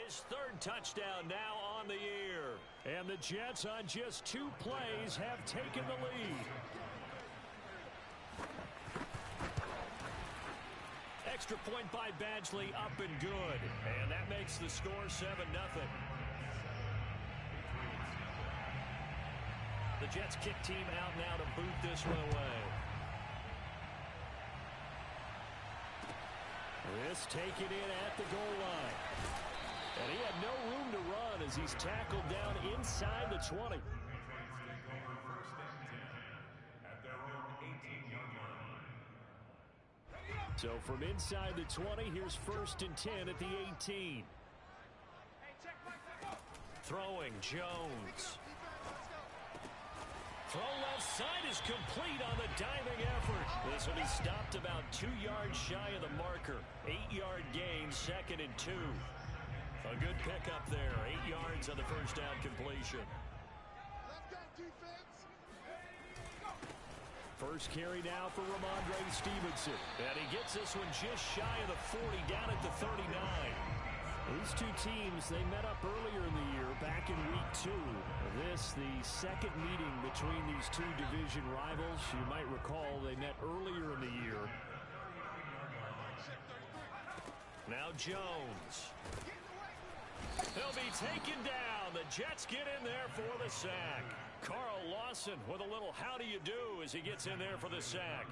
His third touchdown now on the year. And the Jets on just 2 plays have taken the lead. Extra point by Badgley, up and good. And that makes the score 7-0. The Jets kick team out now to boot this one away. This taken in at the goal line. And he had no room to run as he's tackled down inside the 20. So from inside the 20, here's 1st and 10 at the 18. Throwing Jones. Throw left side is complete on the diving effort. This will be stopped about 2 yards shy of the marker. 8-yard gain, 2nd and 2. A good pickup there. 8 yards on the first down completion. Let's go, defense. First carry now for Ramondre Stevenson. And he gets this one just shy of the 40, down at the 39. These two teams, they met up earlier in the year, back in week 2. This, the second meeting between these two division rivals. You might recall they met earlier in the year. Now Jones. He'll be taken down. The Jets get in there for the sack. Carl Lawson with a little how do you do as he gets in there for the sack.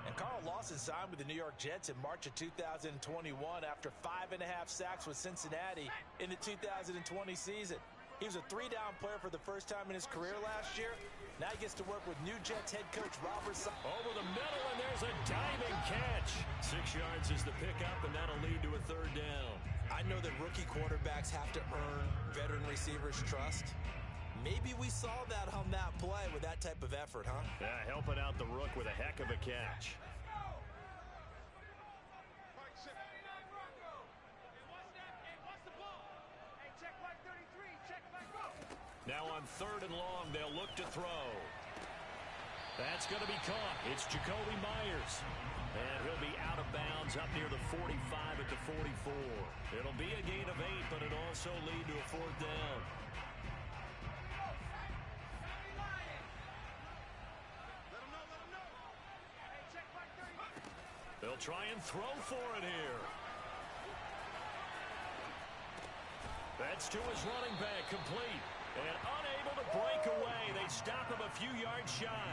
And Carl Lawson signed with the New York Jets in March of 2021 after 5.5 sacks with Cincinnati in the 2020 season. He was a 3-down player for the first time in his career last year. Now he gets to work with new Jets head coach Robert over the middle, and there's a diving catch. 6 yards is the pickup, and that'll lead to a 3rd down. I know that rookie quarterbacks have to earn veteran receivers' trust. Maybe we saw that on that play with that type of effort, huh? Yeah, helping out the rook with a heck of a catch. Now on 3rd and long, they'll look to throw. That's going to be caught. It's Jacoby Myers. And he'll be out of bounds up near the 45 at the 44. It'll be a gain of 8, but it'll also lead to a 4th down. They'll try and throw for it here. That's to his running back, complete. And unable to break away. They stop him a few yards shy.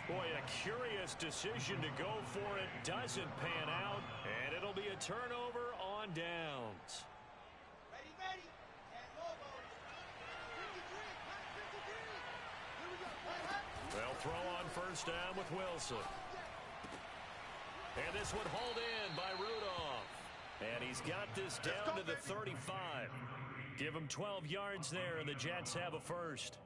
Boy, a curious decision to go for it. Doesn't pan out. And it'll be a turnover on downs. Ready, ready. They'll throw on 1st down with Wilson. And this one hauled in by Rudolph. And he's got this down to the 35. Give him 12 yards there, and the Jets have a 1st.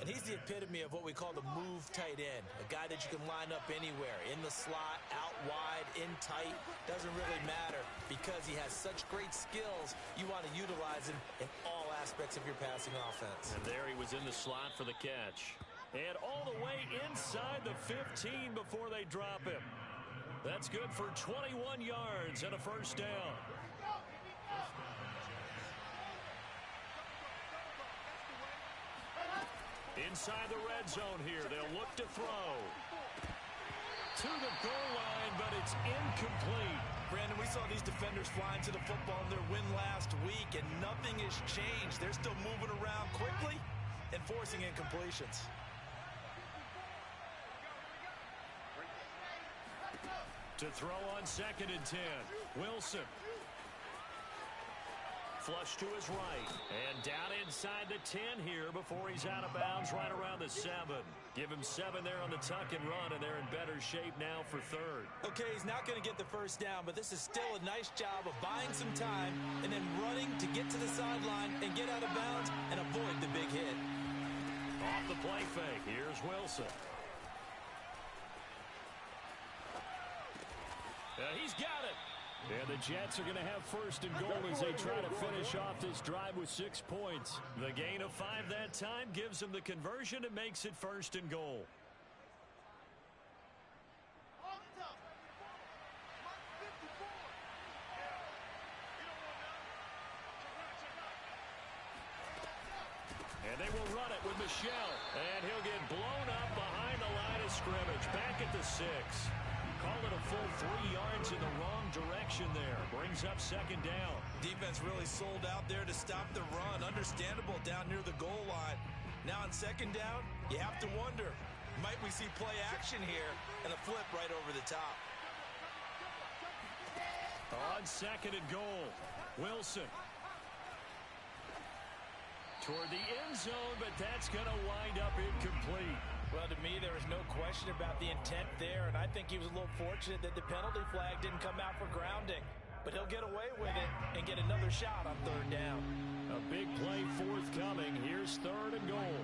And he's the epitome of what we call the move tight end. A guy that you can line up anywhere. In the slot, out wide, in tight. Doesn't really matter because he has such great skills. You want to utilize him in all aspects of your passing offense. And there he was in the slot for the catch. And all the way inside the 15 before they drop him. That's good for 21 yards and a 1st down. Inside the red zone here, they'll look to throw. To the goal line, but it's incomplete. Brandon, we saw these defenders flying to the football in their win last week, and nothing has changed. They're still moving around quickly and forcing incompletions. To throw on 2nd and 10. Wilson. Flush to his right. And down inside the 10 here before he's out of bounds right around the 7. Give him 7 there on the tuck and run, and they're in better shape now for 3rd. Okay, he's not going to get the 1st down, but this is still a nice job of buying some time and then running to get to the sideline and get out of bounds and avoid the big hit. Off the play fake. Here's Wilson. He's got it. And the Jets are going to have 1st and goal as they try to finish off this drive with 6 points. The gain of 5 that time gives them the conversion and makes it 1st and goal. And they will run it with Michel. And he'll get blown up behind the line of scrimmage. Back at the 6. Call it a full 3 yards in the wrong direction there. Brings up second down. Defense really sold out there to stop the run. Understandable down near the goal line. Now on second down, you have to wonder, might we see play action here and a flip right over the top? On second and goal, Wilson. Toward the end zone, but that's going to wind up incomplete. Well, to me, there was no question about the intent there, and I think he was a little fortunate that the penalty flag didn't come out for grounding. But he'll get away with it and get another shot on third down. A big play forthcoming. Here's third and goal.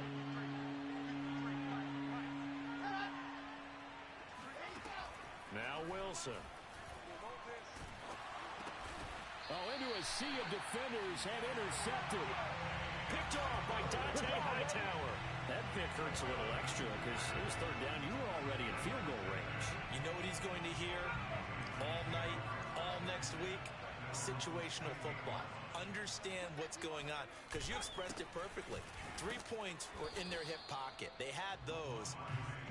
Now Wilson. Oh, into a sea of defenders and intercepted. Picked off by Dante Hightower. That pick hurts a little extra because it was third down. You were already in field goal range. You know what he's going to hear all night, all next week? Situational football. Understand what's going on because you expressed it perfectly. 3 points were in their hip pocket. They had those.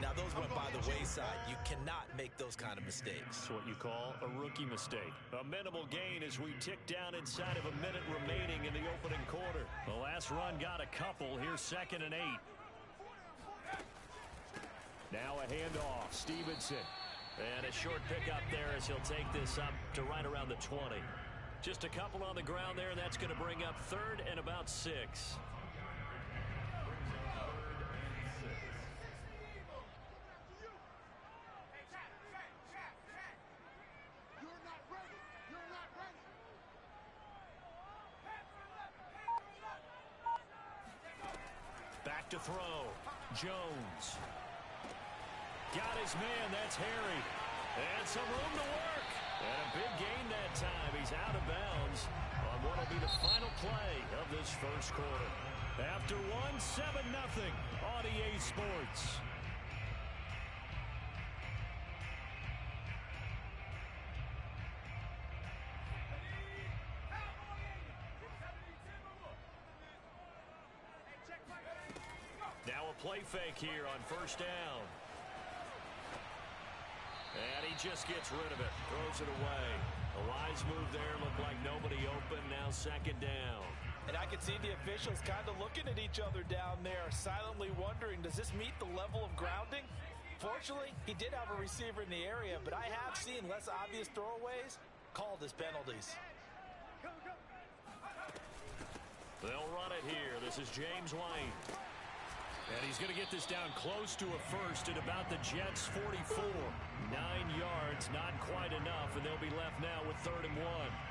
Now, those went by the wayside. You cannot make those kind of mistakes. That's what you call a rookie mistake. A minimal gain as we tick down inside of a minute remaining in the opening quarter. The last run got a couple. Here's second and 8. Now a handoff. Stevenson. And a short pickup there as he'll take this up to right around the 20. Just a couple on the ground there, and that's going to bring up third and about 6. Back to throw. Jones. Got his man. That's Harry. And some room to work. And a big gain that time. He's out of bounds on what will be the final play of this first quarter. After 7-0 on EA Sports. Now a play fake here on first down. And he just gets rid of it. Throws it away. A wise move there. Looked like nobody open. Now second down. And I can see the officials kind of looking at each other down there, silently wondering, does this meet the level of grounding? Fortunately, he did have a receiver in the area, but I have seen less obvious throwaways called as penalties. They'll run it here. This is James White. And he's going to get this down close to a first at about the Jets' 44. 9 yards, not quite enough, and they'll be left now with third and 1.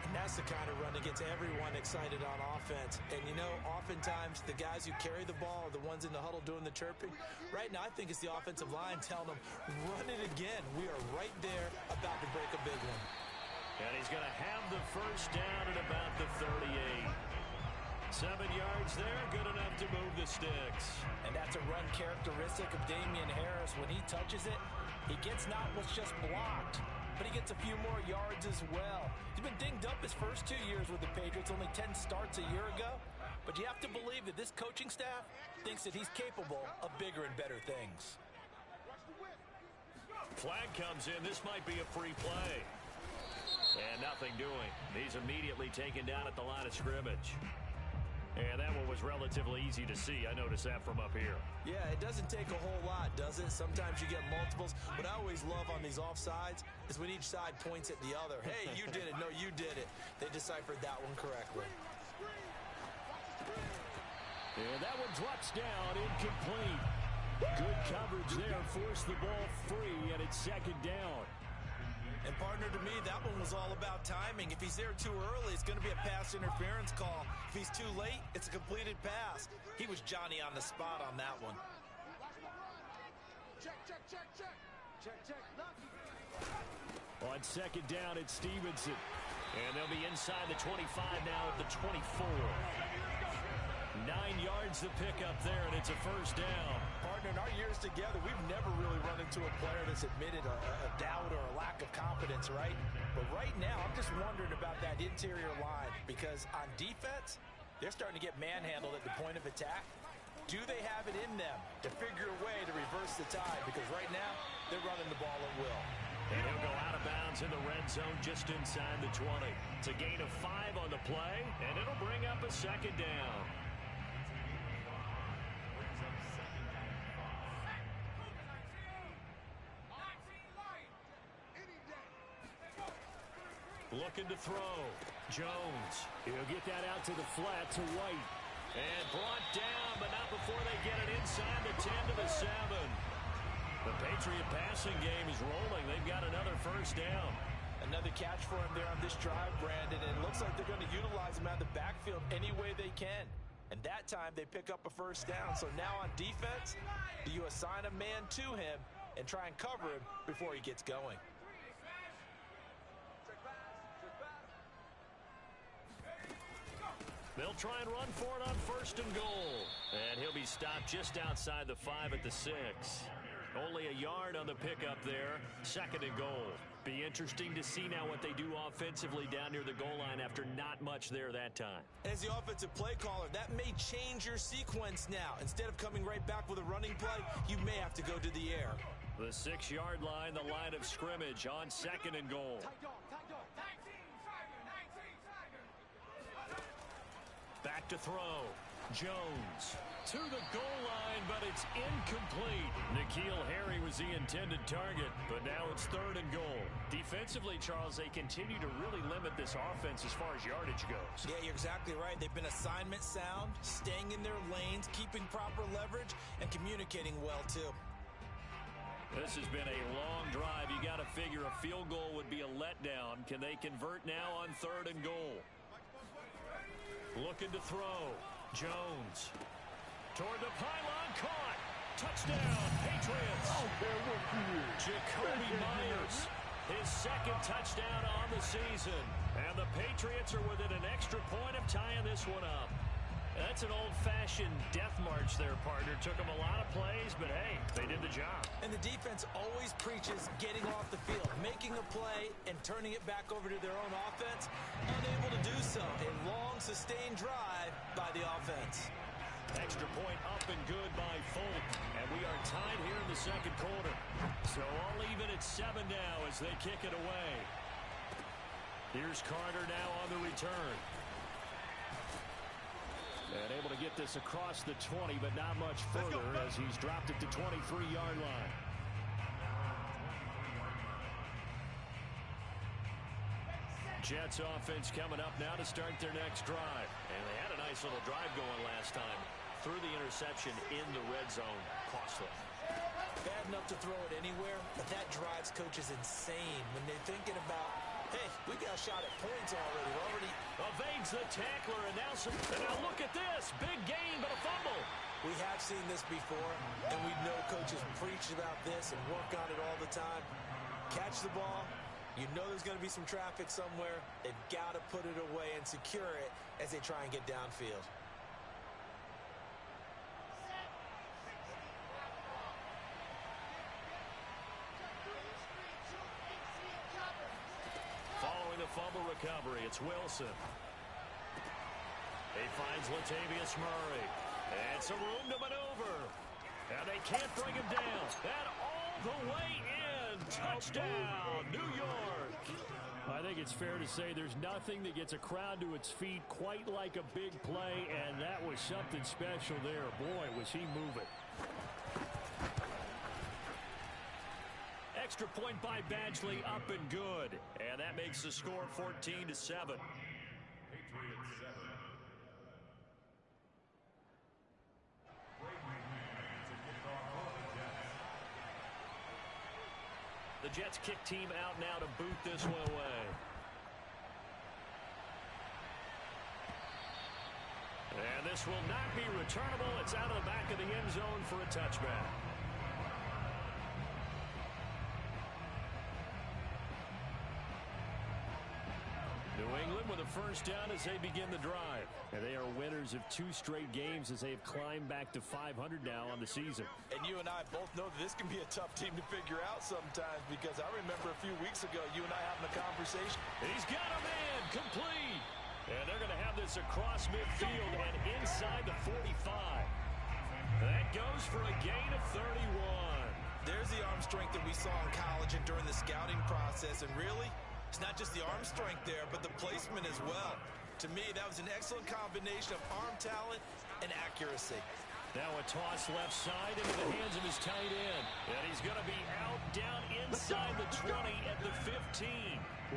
And that's the kind of run that gets everyone excited on offense. And, you know, oftentimes the guys who carry the ball are the ones in the huddle doing the chirping. Right now, I think it's the offensive line telling them, run it again. We are right there about to break a big one. And he's going to have the first down at about the 38. 7 yards there, good enough to move the sticks. And that's a run characteristic of Damian Harris. When he touches it, he gets not what's just blocked, but he gets a few more yards as well. He's been dinged up his first 2 years with the Patriots, only 10 starts a year ago. But you have to believe that this coaching staff thinks that he's capable of bigger and better things. Flag comes in. This might be a free play. And nothing doing. He's immediately taken down at the line of scrimmage. And that one was relatively easy to see. I noticed that from up here. Yeah, it doesn't take a whole lot, does it? Sometimes you get multiples. What I always love on these offsides is when each side points at the other. Hey, you did it. No, you did it. They deciphered that one correctly. And that one drops down, incomplete. Good coverage there. Forced the ball free, and it's second down. And partner, to me, that one was all about timing. If he's there too early, it's going to be a pass interference call. If he's too late, it's a completed pass. He was Johnny on the spot on that one. Check, check, check, check. Check, check. On second down, it's Stevenson. And they'll be inside the 25 now at the 24. 9 yards to pick up there, and it's a first down. Partner, in our years together, we've never really run into a player that's admitted a doubt or a lack of confidence, right? But right now, I'm just wondering about that interior line because on defense, they're starting to get manhandled at the point of attack. Do they have it in them to figure a way to reverse the tide? Because right now, they're running the ball at will. And he'll go out of bounds in the red zone just inside the 20. It's a gain of 5 on the play, and it'll bring up a second down. Looking to throw. Jones. He'll get that out to the flat to White. And brought down, but not before they get it inside the 10 to the 7. The Patriot passing game is rolling. They've got another first down. Another catch for him there on this drive, Brandon. And it looks like they're going to utilize him out of the backfield any way they can. And that time they pick up a first down. So now on defense, do you assign a man to him and try and cover him before he gets going? They'll try and run for it on first and goal. And he'll be stopped just outside the 5 at the 6. Only a yard on the pickup there. Second and goal. Be interesting to see now what they do offensively down near the goal line after not much there that time. As the offensive play caller, that may change your sequence now. Instead of coming right back with a running play, you may have to go to the air. The 6-yard line, the line of scrimmage on second and goal. Back to throw. Jones to the goal line, but it's incomplete. N'Keal Harry was the intended target, but now it's third and goal. Defensively, Charles, they continue to really limit this offense as far as yardage goes. Yeah, you're exactly right. They've been assignment sound, staying in their lanes, keeping proper leverage, and communicating well, too. This has been a long drive. You got to figure a field goal would be a letdown. Can they convert now on third and goal? Looking to throw. Jones. Toward the pylon. Caught. Touchdown. Patriots. Jacoby Myers. His second touchdown on the season. And the Patriots are within an extra point of tying this one up. That's an old-fashioned death march there, partner. Took them a lot of plays, but hey, they did the job. And the defense always preaches getting off the field, making a play, and turning it back over to their own offense. Unable to do so. A long, sustained drive by the offense. Extra point up and good by Folk. And we are tied here in the second quarter. So all even at 7 now as they kick it away. Here's Carter now on the return. And able to get this across the 20, but not much further as he's dropped it to 23-yard line. Jets offense coming up now to start their next drive. And they had a nice little drive going last time. Through the interception in the red zone. Costly. Bad enough to throw it anywhere, but that drives coaches insane when they're thinking about, hey, we got a shot at points already. We're already evades the tackler, and now look at this. Big gain, but a fumble. We have seen this before, and we know coaches preach about this and work on it all the time. Catch the ball. You know there's going to be some traffic somewhere. They've got to put it away and secure it as they try and get downfield. Following the fumble recovery, it's Wilson. He finds Latavius Murray. And some room to maneuver. And they can't bring him down. And all the way in. Touchdown, New York. I think it's fair to say there's nothing that gets a crowd to its feet quite like a big play, and that was something special there. Boy, was he moving. Extra point by Badgley, up and good. And that makes the score 14-7. The Jets kick team out now to boot this one away. And this will not be returnable. It's out of the back of the end zone for a touchback. New England with a first down as they begin the drive. And they are winners of 2 straight games as they have climbed back to 500 now on the season. And you and I both know that this can be a tough team to figure out sometimes, because I remember a few weeks ago you and I having a conversation. He's got a man complete. And they're going to have this across midfield and inside the 45. That goes for a gain of 31. There's the arm strength that we saw in college and during the scouting process. And really, it's not just the arm strength there, but the placement as well. To me, that was an excellent combination of arm talent and accuracy. Now a toss left side into the hands of his tight end. And he's going to be out down inside the 20 at the 15.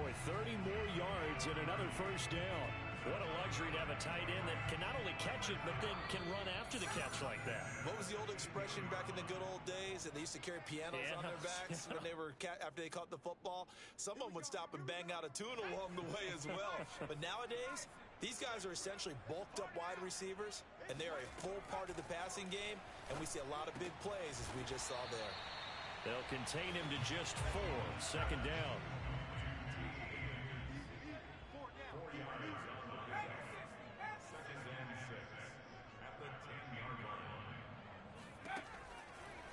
Boy, 30 more yards and another first down. What a luxury to have a tight end that can not only catch it, but then can run after the catch like that. What was the old expression back in the good old days? That they used to carry pianos on their backs when they were after they caught the football. Someone would stop and bang out a tune along the way as well. But nowadays, these guys are essentially bulked up wide receivers, and they are a full part of the passing game, and we see a lot of big plays as we just saw there. They'll contain him to just 4. Second down.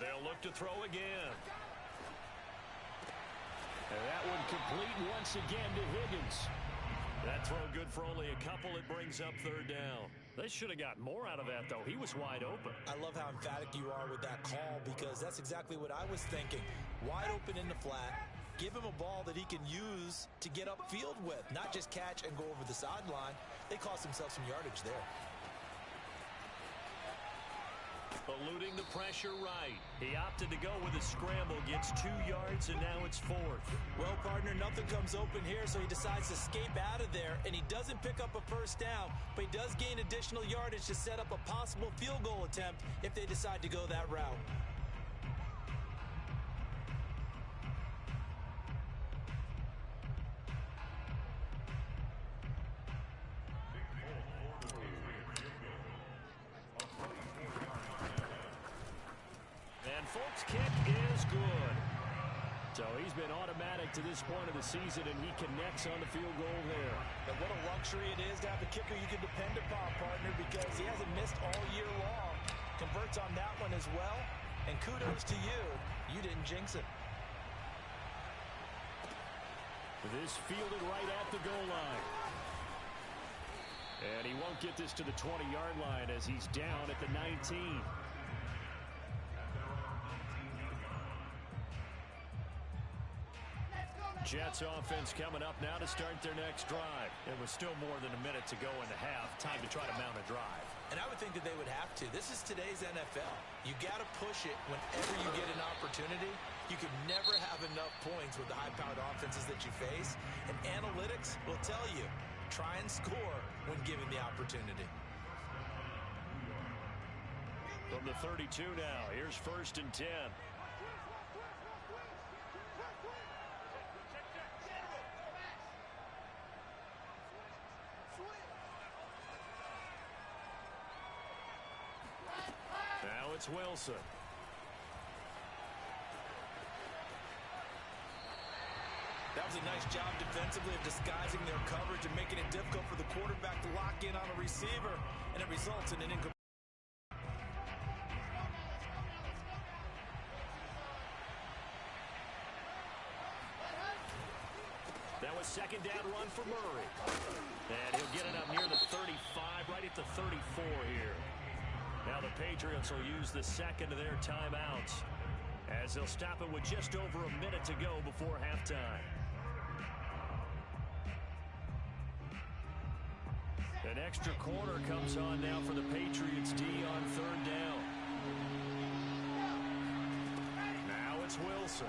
They'll look to throw again. And that one complete once again to Higgins. That throw good for only a couple. It brings up third down. They should have got more out of that, though. He was wide open. I love how emphatic you are with that call, because that's exactly what I was thinking. Wide open in the flat. Give him a ball that he can use to get upfield with, not just catch and go over the sideline. They cost themselves some yardage there. Eluding the pressure right. He opted to go with a scramble, gets 2 yards, and now it's 4th. Well, partner, nothing comes open here, so he decides to escape out of there, and he doesn't pick up a first down, but he does gain additional yardage to set up a possible field goal attempt if they decide to go that route. Folks, kick is good. So he's been automatic to this point of the season, and he connects on the field goal there. And what a luxury it is to have a kicker you can depend upon, partner, because he hasn't missed all year long. Converts on that one as well, and kudos to you. You didn't jinx it. This fielded right at the goal line. And he won't get this to the 20-yard line as he's down at the 19. Jets offense coming up now to start their next drive. It was still more than a minute to go in the half. Time to try to mount a drive. And I would think that they would have to. This is today's NFL. You got to push it whenever you get an opportunity. You can never have enough points with the high-powered offenses that you face. And analytics will tell you, try and score when given the opportunity. From the 32 now, here's 1st and 10. Now it's Wilson. That was a nice job defensively of disguising their coverage and making it difficult for the quarterback to lock in on a receiver, and it results in an incomplete. That was second down run for Murray. And he'll get it up near the 35, right at the 34 here. Now the Patriots will use the second of their timeouts as they'll stop it with just over a minute to go before halftime. An extra corner comes on now for the Patriots D on third down. Now it's Wilson.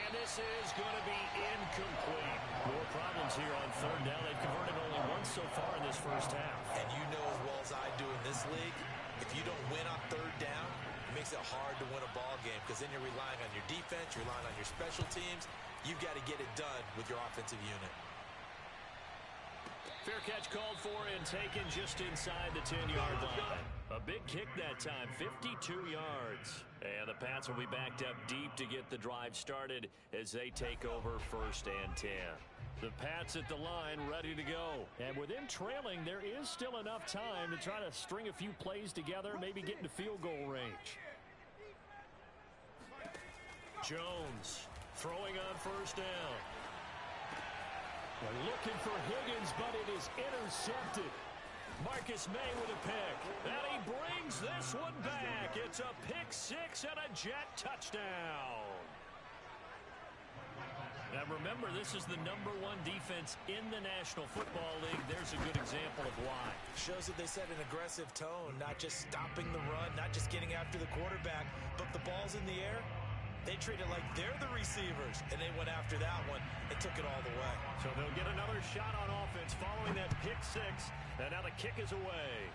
And this is going to be incomplete. More problems here on third down. They've converted only once so far in this first half. And you know as well as I do in this league, if you don't win on third down, it makes it hard to win a ball game because then you're relying on your defense, you're relying on your special teams. You've got to get it done with your offensive unit. Fair catch called for and taken just inside the 10-yard line. A big kick that time, 52 yards. And the Pats will be backed up deep to get the drive started as they take over 1st and 10. The Pats at the line ready to go. And with them trailing, there is still enough time to try to string a few plays together, maybe get into field goal range. Jones throwing on 1st down. They're looking for Higgins, but it is intercepted. Marcus May with a pick. And he brings this one back. It's a pick six and a Jet touchdown. Now remember, this is the #1 defense in the National Football League. There's a good example of why. Shows that they set an aggressive tone, not just stopping the run, not just getting after the quarterback, but the ball's in the air. They treat it like they're the receivers, and they went after that one and took it all the way. So they'll get another shot on offense following that pick six, and now the kick is away.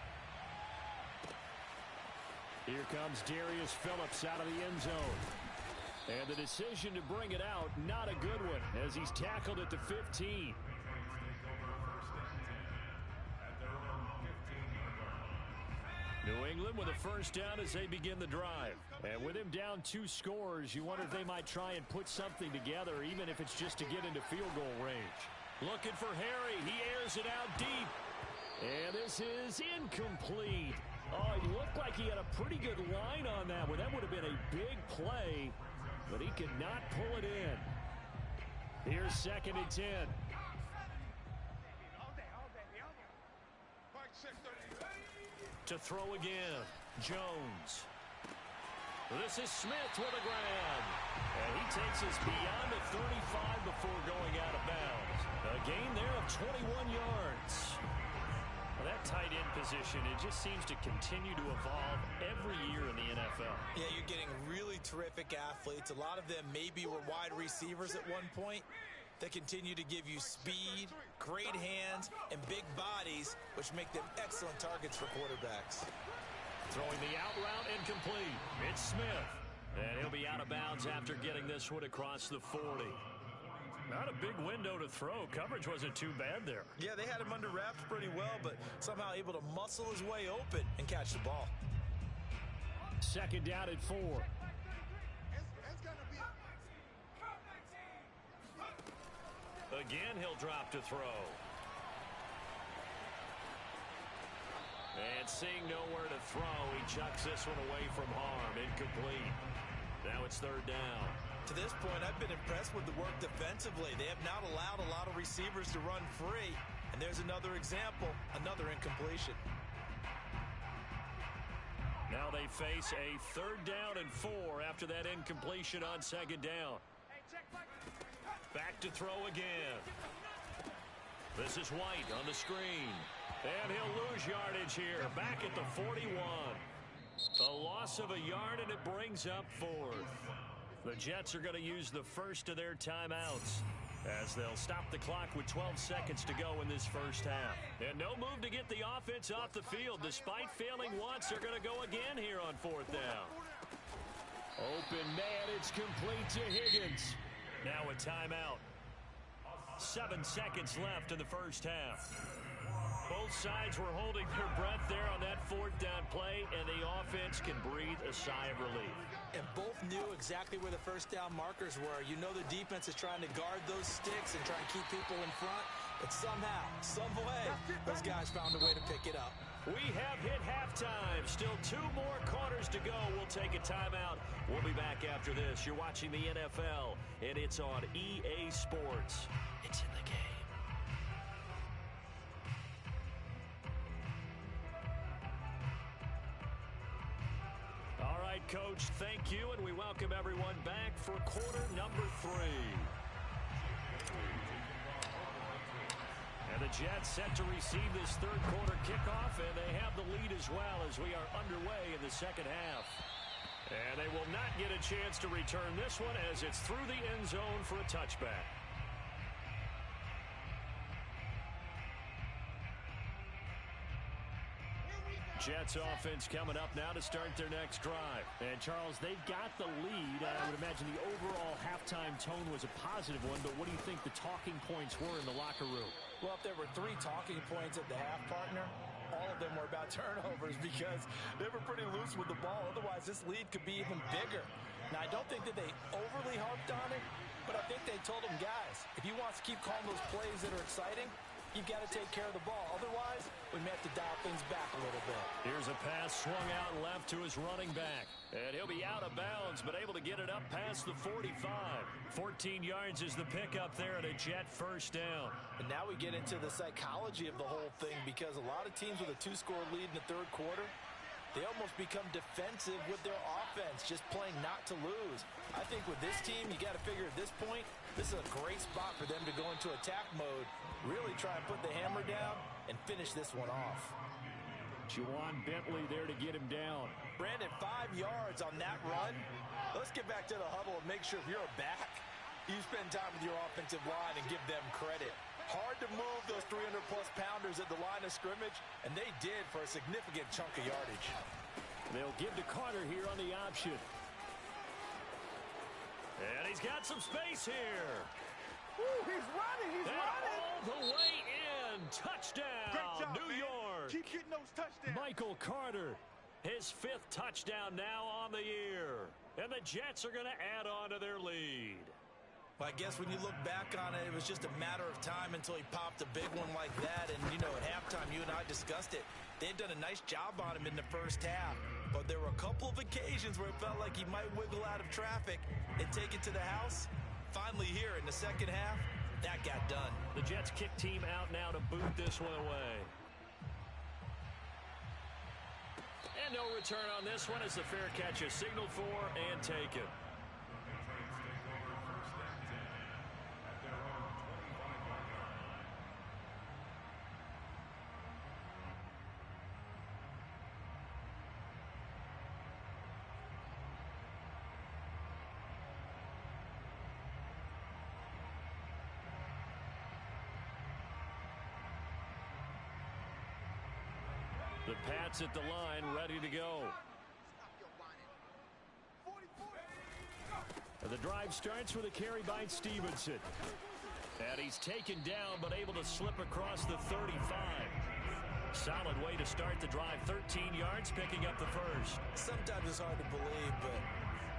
Here comes Darius Phillips out of the end zone. And the decision to bring it out, not a good one, as he's tackled at the 15. New England with a first down as they begin the drive. And with him down 2 scores, you wonder if they might try and put something together, even if it's just to get into field goal range. Looking for Harry. He airs it out deep. And this is incomplete. Oh, it looked like he had a pretty good line on that one. That would have been a big play, but he could not pull it in. Here's 2nd and 10. To throw again, Jones. This is Smith with a grab. And he takes us beyond the 35 before going out of bounds. A gain there of 21 yards. Well, that tight end position, it just seems to continue to evolve every year in the NFL. Yeah, you're getting really terrific athletes. A lot of them maybe were wide receivers at one point. They continue to give you speed, great hands, and big bodies, which make them excellent targets for quarterbacks. Throwing the out route incomplete. It's Smith. And he'll be out of bounds after getting this one across the 40. Not a big window to throw. Coverage wasn't too bad there. Yeah, they had him under wraps pretty well, but somehow able to muscle his way open and catch the ball. 2nd down at 4. Again, he'll drop to throw. And seeing nowhere to throw, he chucks this one away from harm. Incomplete. Now it's 3rd down. To this point, I've been impressed with the work defensively. They have not allowed a lot of receivers to run free. And there's another example, another incompletion. Now they face a 3rd down and 4 after that incompletion on 2nd down. Back to throw again. This is White on the screen. And he'll lose yardage here. Back at the 41. A loss of a yard, and it brings up 4th. The Jets are going to use the first of their timeouts as they'll stop the clock with 12 seconds to go in this first half. And no move to get the offense off the field. Despite failing once, they're going to go again here on 4th down. Open man, it's complete to Higgins. Now a timeout. 7 seconds left in the first half. Both sides were holding their breath there on that 4th down play, and the offense can breathe a sigh of relief. And both knew exactly where the first down markers were. You know the defense is trying to guard those sticks and try and keep people in front, but somehow, some way, those guys found a way to pick it up. We have hit halftime. Still 2 more quarters to go. We'll take a timeout. We'll be back after this. You're watching the NFL, and it's on EA Sports. It's in the game. All right, Coach, thank you, and we welcome everyone back for quarter number 3. And the Jets set to receive this 3rd quarter kickoff, and they have the lead as well as we are underway in the 2nd half. And they will not get a chance to return this one as it's through the end zone for a touchback. Jets offense coming up now to start their next drive. And, Charles, they've got the lead. I would imagine the overall halftime tone was a positive one, but what do you think the talking points were in the locker room? Well, if there were 3 talking points at the half, partner, all of them were about turnovers because they were pretty loose with the ball. Otherwise, this lead could be even bigger. Now, I don't think that they overly harped on it, but I think they told them, guys, if you want to keep calling those plays that are exciting, you've got to take care of the ball. Otherwise, we may have to dial things back a little bit. Here's a pass swung out left to his running back. And he'll be out of bounds, but able to get it up past the 45. 14 yards is the pickup there and a Jet first down. And now we get into the psychology of the whole thing, because a lot of teams with a 2-score lead in the third quarter, they almost become defensive with their offense, just playing not to lose. I think with this team, you got to figure at this point, this is a great spot for them to go into attack mode, really try and put the hammer down and finish this one off. Juwan Bentley there to get him down. Brandon, 5 yards on that run. Let's get back to the huddle and make sure if you're a back, you spend time with your offensive line and give them credit. Hard to move those 300-plus pounders at the line of scrimmage, and they did for a significant chunk of yardage. They'll give to Carter here on the option. And he's got some space here. Ooh, he's running, he's running. All the way in. Touchdown, Great job, New man. York. Keep getting those touchdowns. Michael Carter, his 5th touchdown now on the year. And the Jets are going to add on to their lead. Well, I guess when you look back on it, it was just a matter of time until he popped a big one like that. And, you know, at halftime, you and I discussed it. They had done a nice job on him in the first half. But there were a couple of occasions where it felt like he might wiggle out of traffic and take it to the house. Finally here in the second half, that got done. The Jets kick team out now to boot this one away. And no return on this one as the fair catch is signaled for and taken. The Pats at the line, ready to go. The drive starts with a carry by Stevenson. And he's taken down, but able to slip across the 35. Solid way to start the drive. 13 yards, picking up the first. Sometimes it's hard to believe, but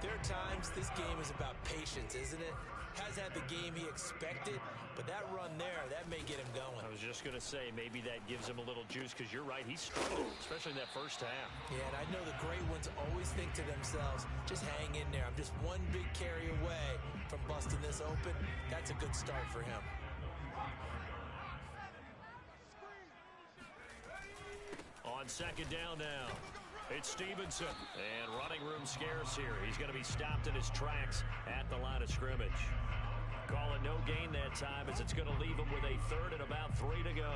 there are times this game is about patience, isn't it? Has had the game he expected, but that run there, that may get him going. I was just going to say, maybe that gives him a little juice, because you're right, he struggled, especially in that first half. Yeah, and I know the great ones always think to themselves, just hang in there. I'm just one big carry away from busting this open. That's a good start for him. On second down now, it's Stevenson. And running room scarce here. He's going to be stopped in his tracks at the line of scrimmage. Call it no gain that time, as it's going to leave him with a 3rd and about 3 to go.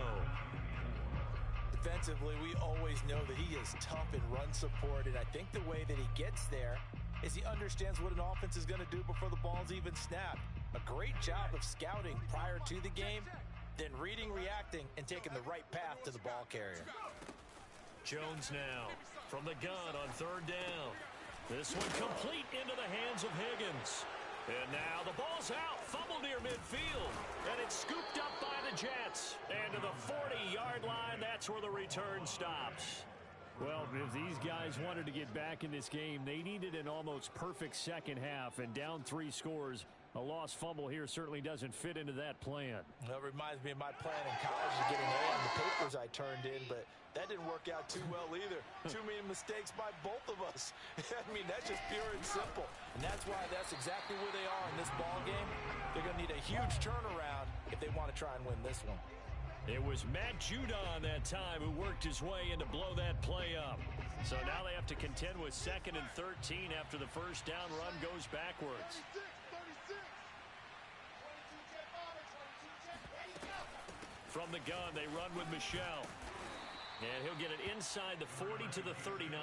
Defensively, we always know that he is tough in run support, and I think the way that he gets there is he understands what an offense is going to do before the ball's even snapped. A great job of scouting prior to the game, then reading, reacting, and taking the right path to the ball carrier. Jones now from the gun on 3rd down. This one complete into the hands of Higgins. And now the ball's out. Fumble near midfield. And it's scooped up by the Jets. And to the 40-yard line, that's where the return stops. Well, if these guys wanted to get back in this game, they needed an almost perfect second half. And down 3 scores, a lost fumble here certainly doesn't fit into that plan. Well, it reminds me of my plan in college to get an A on the papers I turned in, but that didn't work out too well either. Too many mistakes by both of us. I mean, that's just pure and simple. And that's why that's exactly where they are in this ball game. They're going to need a huge turnaround if they want to try and win this one. It was Matt Judon that time who worked his way in to blow that play up. So now they have to contend with 2nd and 13 after the first down run goes backwards. From the gun, they run with Michelle. And he'll get it inside the 40 to the 39.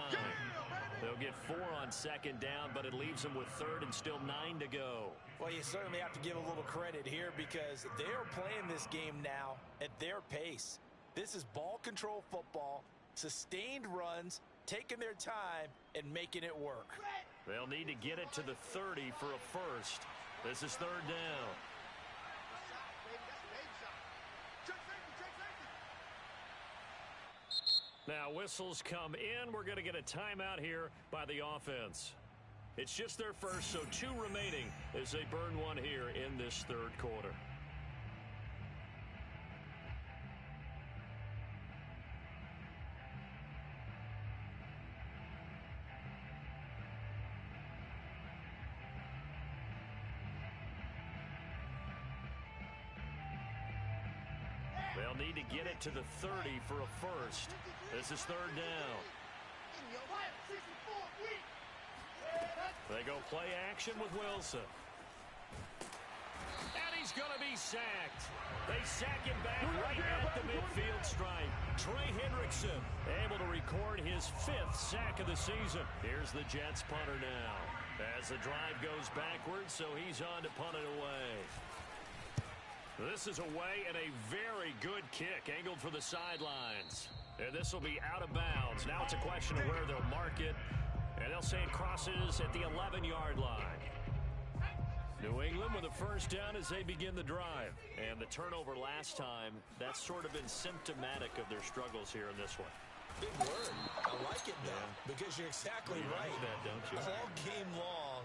They'll get 4 on second down, but it leaves them with 3rd and still 9 to go. Well, you certainly have to give a little credit here because they're playing this game now at their pace. This is ball control football, sustained runs, taking their time, and making it work. They'll need to get it to the 30 for a first. This is 3rd down. Now whistles come in. We're going to get a timeout here by the offense. It's just their first, so 2 remaining as they burn one here in this 3rd quarter. They'll need to get it to the 30 for a first. This is third down. They go play action with Wilson. And he's going to be sacked. They sack him back right at the midfield stripe. Trey Hendrickson able to record his 5th sack of the season. Here's the Jets punter now as the drive goes backwards, so he's on to punt it away. This is away and a very good kick angled for the sidelines. And this will be out of bounds. Now it's a question of where they'll mark it. And they'll say it crosses at the 11-yard line. New England with a first down as they begin the drive. And the turnover last time, that's sort of been symptomatic of their struggles here in this one. Big word. I like it now because you're exactly right. That, don't you? All game long,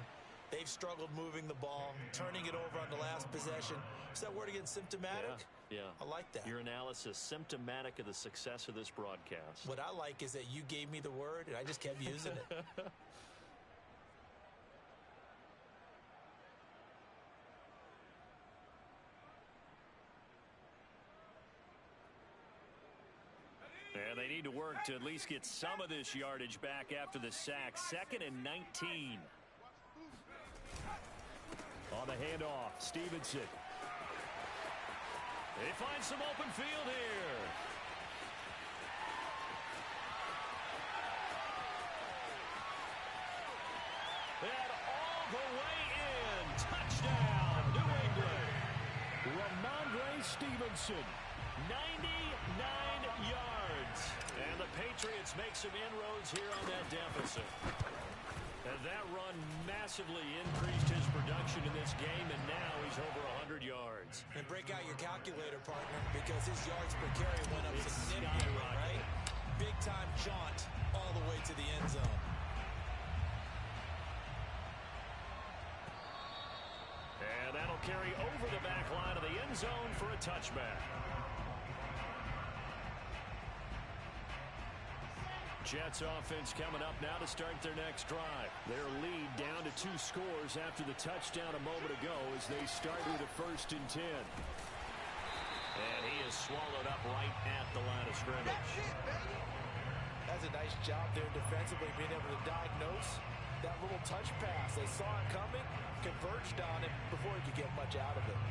they've struggled moving the ball, turning it over on the last possession. Is that word again, symptomatic? Yeah. I like that. Your analysis, symptomatic of the success of this broadcast. What I like is that you gave me the word, and I just kept using it. And they need to work to at least get some of this yardage back after the sack. 2nd and 19. On the handoff, Stevenson. They find some open field here. And all the way in. Touchdown, New England. Ramondre Stevenson, 99 yards. And the Patriots make some inroads here on that deficit. And that run massively increased his production in this game, and now he's over 100 yards. And break out your calculator, partner, because his yards per carry went up significantly, right? Big-time jaunt all the way to the end zone. And that'll carry over the back line of the end zone for a touchback. Jets offense coming up now to start their next drive. Their lead down to 2 scores after the touchdown a moment ago as they start with a 1st and 10. And he is swallowed up right at the line of scrimmage. That's it, baby. That's a nice job there defensively, being able to diagnose that little touch pass. They saw it coming, converged on it before he could get much out of it.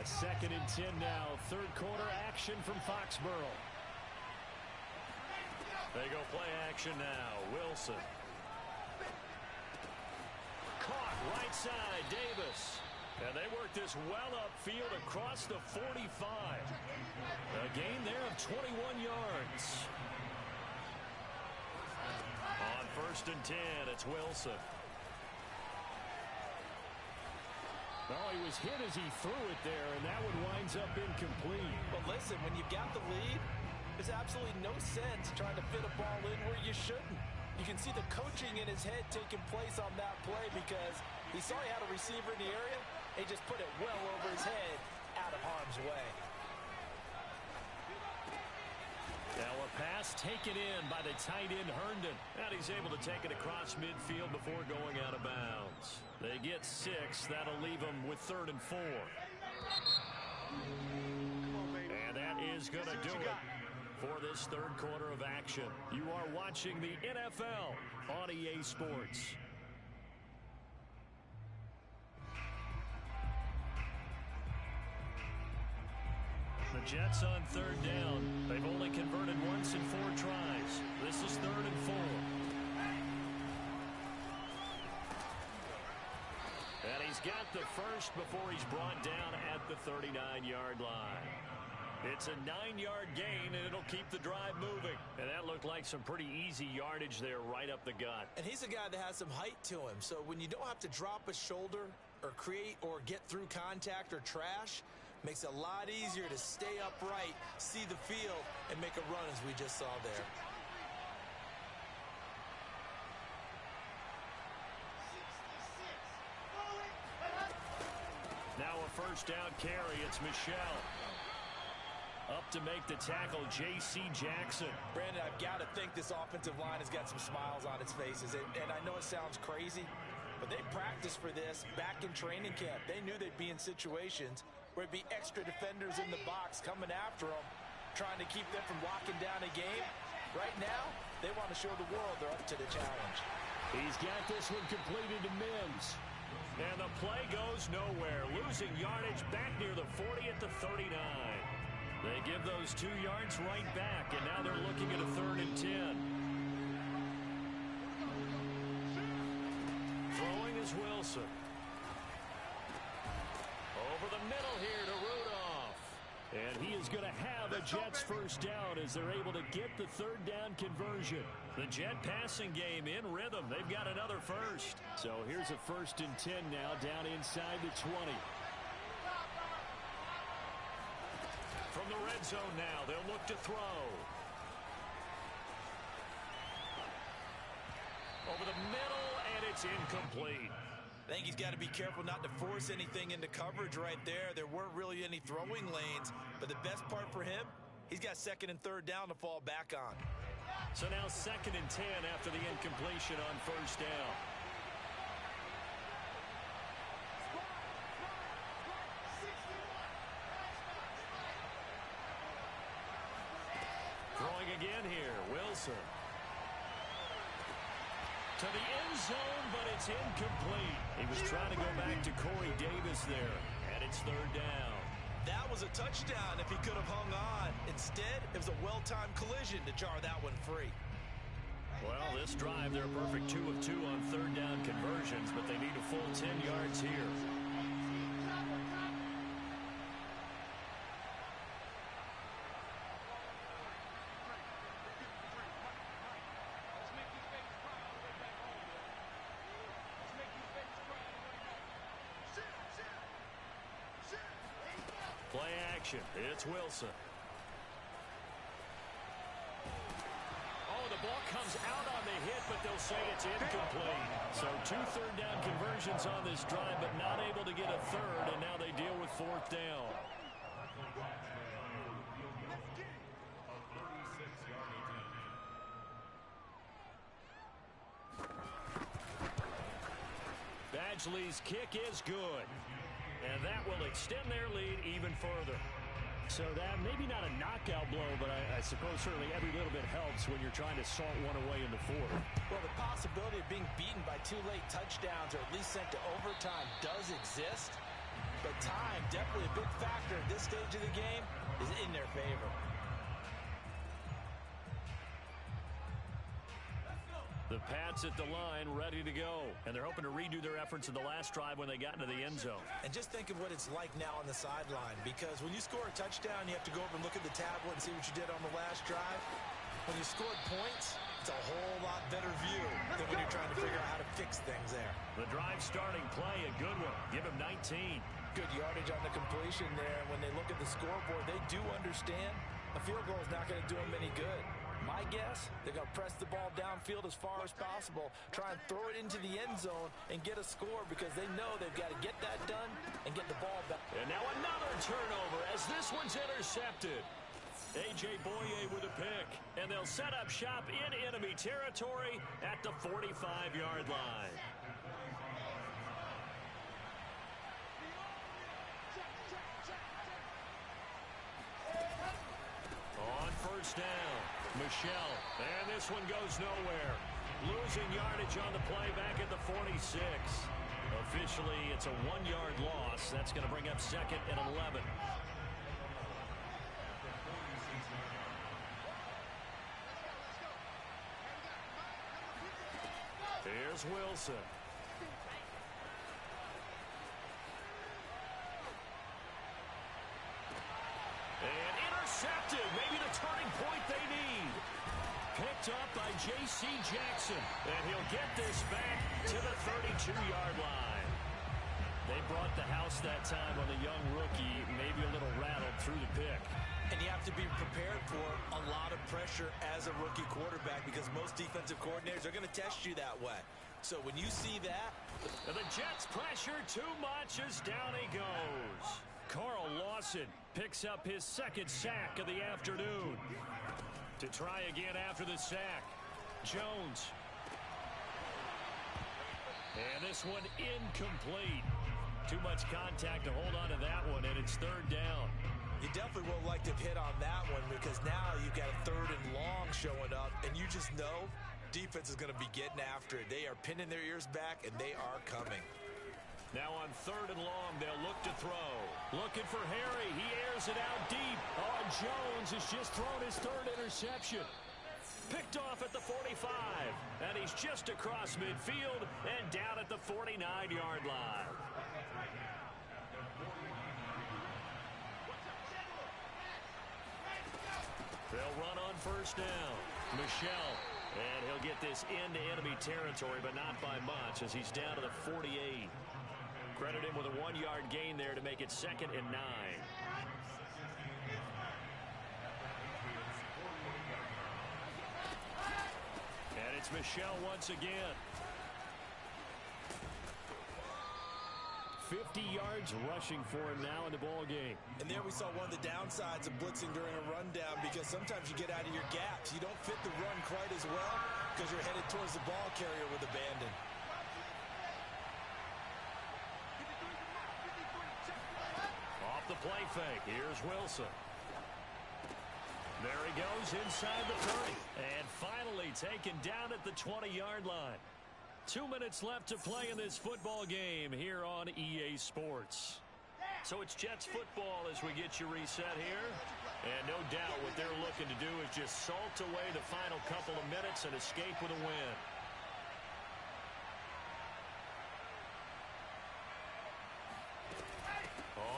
A 2nd and 10 now. 3rd quarter action from Foxborough. They go play action now. Wilson. Caught right side, Davis. And they work this well upfield across the 45. A gain there of 21 yards. On 1st and 10, it's Wilson. Oh, he was hit as he threw it there, and that one winds up incomplete. But listen, when you've got the lead, there's absolutely no sense trying to fit a ball in where you shouldn't. You can see the coaching in his head taking place on that play because he saw he had a receiver in the area. He just put it well over his head out of harm's way. Now a pass taken in by the tight end Herndon. And he's able to take it across midfield before going out of bounds. They get 6. That'll leave them with 3rd and 4. And that is going to do it for this 3rd quarter of action. You are watching the NFL on EA Sports. The Jets on 3rd down. They've only converted once in 4 tries. This is 3rd and 4. And he's got the first before he's brought down at the 39-yard line. It's a 9-yard gain, and it'll keep the drive moving. And that looked like some pretty easy yardage there right up the gut. And he's a guy that has some height to him. So when you don't have to drop a shoulder or create or get through contact or trash, makes it a lot easier to stay upright, see the field, and make a run as we just saw there. Now a first down carry. It's Michelle. Up to make the tackle, J.C. Jackson. Brandon, I've got to think this offensive line has got some smiles on its faces. And I know it sounds crazy, but they practiced for this back in training camp. They knew they'd be in situations where it'd be extra defenders in the box coming after them, trying to keep them from locking down a game. Right now, they want to show the world they're up to the challenge. He's got this one completed to Mims. And the play goes nowhere. Losing yardage back near the 40 at the 39. They give those 2 yards right back, and now they're looking at a 3rd and 10. Throwing is Wilson. Over the middle here to Rudolph. And he is going to have a Jets first down as they're able to get the 3rd down conversion. The Jet passing game in rhythm. They've got another first. So here's a 1st and 10 now down inside the 20. From the red zone now, they'll look to throw. Over the middle, and it's incomplete. I think he's got to be careful not to force anything into coverage right there. There weren't really any throwing lanes, but the best part for him, he's got 2nd and 3rd down to fall back on. So now 2nd and 10 after the incompletion on 1st down. Throwing again here, Wilson. To the end zone, but it's incomplete. He was trying to go back to Corey Davis there, and it's 3rd down. That was a touchdown if he could have hung on. Instead, it was a well-timed collision to jar that one free. Well, this drive, they're a perfect 2 of 2 on 3rd down conversions, but they need a full 10 yards here. Play action. It's Wilson. Oh, the ball comes out on the hit, but they'll say it's incomplete. So 2 3rd down conversions on this drive, but not able to get a 3rd, and now they deal with 4th down. Badgley's kick is good. And that will extend their lead even further. So that maybe not a knockout blow, but I suppose certainly every little bit helps when you're trying to salt one away in the 4th. Well, the possibility of being beaten by 2 late touchdowns or at least sent to overtime does exist. But time, definitely a big factor at this stage of the game, is in their favor. The Pats at the line, ready to go. And they're hoping to redo their efforts in the last drive when they got into the end zone. And just think of what it's like now on the sideline, because when you score a touchdown, you have to go over and look at the tablet and see what you did on the last drive. When you scored points, it's a whole lot better view than when you're trying to figure out how to fix things there. The drive starting play, a good one. Give him 19. Good yardage on the completion there. And when they look at the scoreboard, they do understand a field goal is not going to do them any good. My guess, they're going to press the ball downfield as far as possible, try and throw it into the end zone and get a score because they know they've got to get that done and get the ball back. And now another turnover as this one's intercepted. A.J. Boye with a pick, and they'll set up shop in enemy territory at the 45-yard line. On 1st down, Michelle, and this one goes nowhere. Losing yardage on the play back at the 46. Officially, it's a 1-yard loss. That's going to bring up 2nd and 11. Here's Wilson. And intercepted. Maybe the turning point they need. Picked up by J.C. Jackson. And he'll get this back to the 32-yard line. They brought the house that time on the young rookie, maybe a little rattled through the pick. And you have to be prepared for a lot of pressure as a rookie quarterback because most defensive coordinators are going to test you that way. So when you see that. And the Jets pressure too much as down he goes. Carl Lawson picks up his 2nd sack of the afternoon. To try again after the sack, Jones. And this one incomplete. Too much contact to hold on to that one, and it's third down. You definitely would like to have hit on that one because now you've got a third and long showing up, and you just know defense is going to be getting after it. They are pinning their ears back, and they are coming. Now on third and long, they'll look to throw. Looking for Harry. He airs it out deep. Oh, Jones has just thrown his third interception. Picked off at the 45. And he's just across midfield and down at the 49-yard line. They'll run on first down. Michelle. And he'll get this into enemy territory, but not by much as he's down to the 48. Credit him with a 1-yard gain there to make it 2nd and 9. And it's Michelle once again. 50 yards rushing for him now in the ball game. And there we saw one of the downsides of blitzing during a rundown because sometimes you get out of your gaps. You don't fit the run quite as well because you're headed towards the ball carrier with abandon. Off the play fake. Here's Wilson. There he goes inside the 30. And finally taken down at the 20-yard line. 2 minutes left to play in this football game here on EA Sports. So it's Jets football as we get you reset here. And no doubt what they're looking to do is just salt away the final couple of minutes and escape with a win.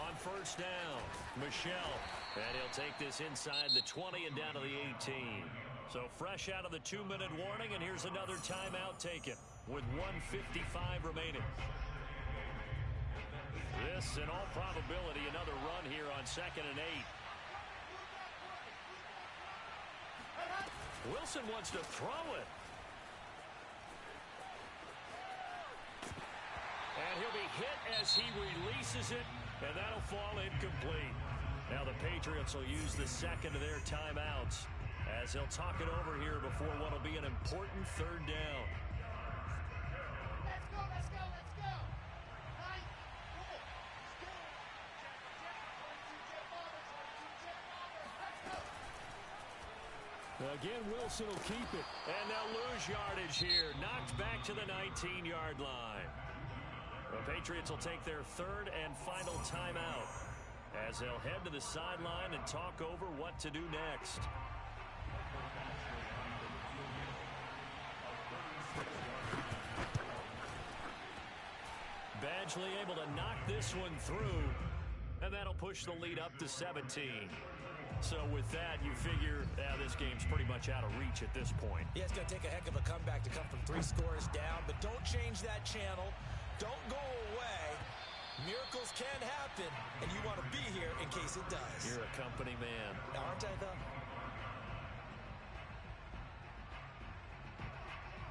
On first down, Michelle. And he'll take this inside the 20 and down to the 18. So fresh out of the 2-minute warning, and here's another timeout taken with 1:55 remaining. This, in all probability, another run here on 2nd and 8. Wilson wants to throw it. And he'll be hit as he releases it, and that'll fall incomplete. Now the Patriots will use the second of their timeouts as they'll talk it over here before what will be an important third down. Let's go. Again, Wilson will keep it. And they'll lose yardage here. Knocked back to the 19-yard line. The Patriots will take their third and final timeout as they'll head to the sideline and talk over what to do next. Badgley able to knock this one through, and that'll push the lead up to 17. So with that, you figure this game's pretty much out of reach at this point. Yeah, it's going to take a heck of a comeback to come from 3 scores down, but don't change that channel. Don't go away. Miracles can happen, and you want to be here in case it does. You're a company man. Aren't I, though?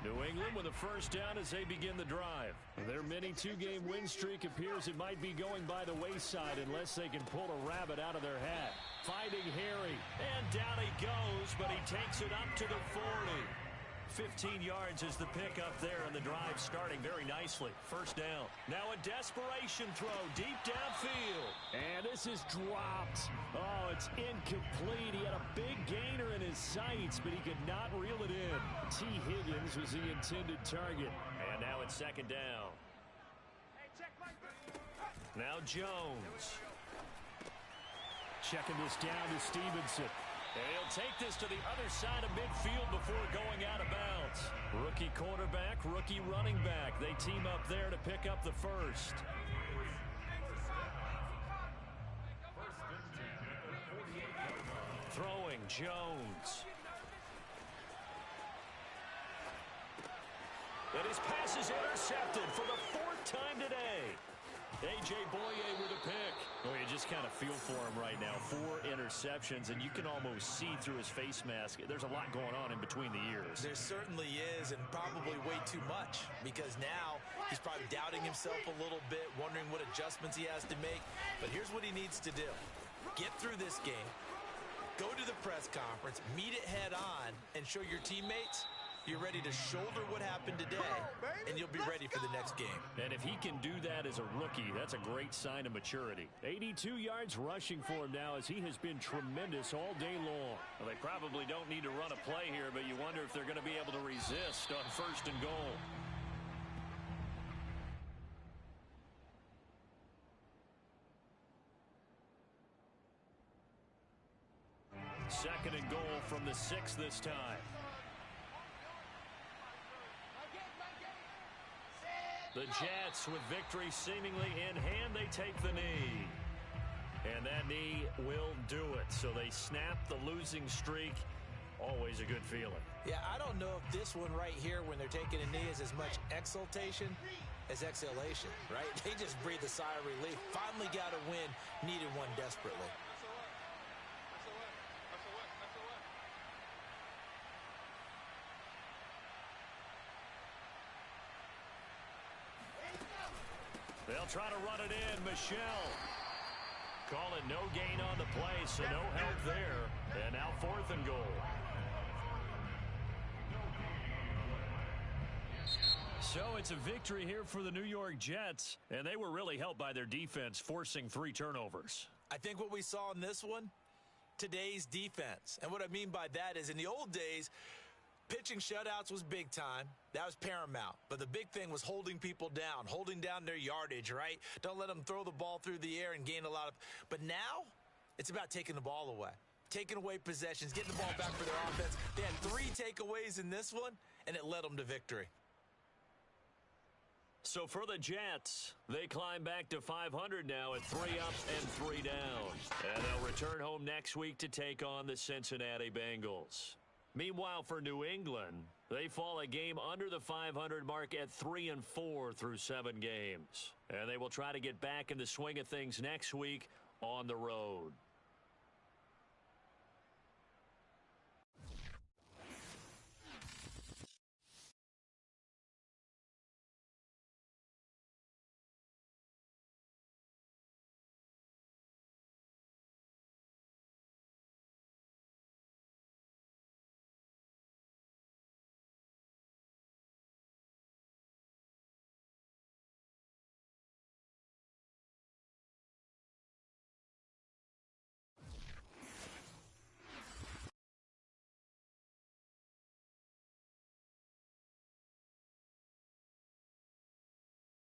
New England with a first down as they begin the drive. Their mini 2-game win streak appears it might be going by the wayside unless they can pull a rabbit out of their hat. Finding Harry, and down he goes, but he takes it up to the 40. 15 yards is the pickup there, and the drive starting very nicely. First down. Now a desperation throw deep downfield. And this is dropped. Oh, it's incomplete. He had a big gainer in his sights, but he could not reel it in. T. Higgins was the intended target. And now it's 2nd down. Now Jones. Checking this down to Stevenson. And he'll take this to the other side of midfield before going out of bounds. Rookie quarterback, rookie running back. They team up there to pick up the first. Throwing Jones. And his pass is intercepted for the 4th time today. A.J. Boye with a pick. Oh, you just kind of feel for him right now. 4 interceptions, and you can almost see through his face mask. There's a lot going on in between the ears. There certainly is, and probably way too much, because now he's probably doubting himself a little bit, wondering what adjustments he has to make. But here's what he needs to do. Get through this game, go to the press conference, meet it head on, and show your teammates You're ready to shoulder what happened today, and you'll be ready for the next game. And if he can do that as a rookie, that's a great sign of maturity. 82 yards rushing for him now as he has been tremendous all day long. Well, they probably don't need to run a play here, but you wonder if they're going to be able to resist on 1st and goal. Second and goal from the 6 this time. The Jets with victory seemingly in hand, they take the knee. And that knee will do it. So they snap the losing streak. Always a good feeling. Yeah, I don't know if this one right here when they're taking a knee is as much exultation as exhalation, right? They just breathe a sigh of relief. Finally got a win, needed one desperately. They'll try to run it in. Michelle. Call it no gain on the play, so no help there. And now 4th and goal. So it's a victory here for the New York Jets, and they were really helped by their defense, forcing 3 turnovers. I think what we saw in this one, today's defense. And what I mean by that is in the old days, pitching shutouts was big time. That was paramount. But the big thing was holding people down, holding down their yardage, right? Don't let them throw the ball through the air and gain a lot of... But now, it's about taking the ball away, taking away possessions, getting the ball back for their offense. They had 3 takeaways in this one, and it led them to victory. So for the Jets, they climb back to 500 now at 3 up and 3 down. And they'll return home next week to take on the Cincinnati Bengals. Meanwhile, for New England, they fall a game under the 500 mark at 3-4 through 7 games. And they will try to get back in the swing of things next week on the road.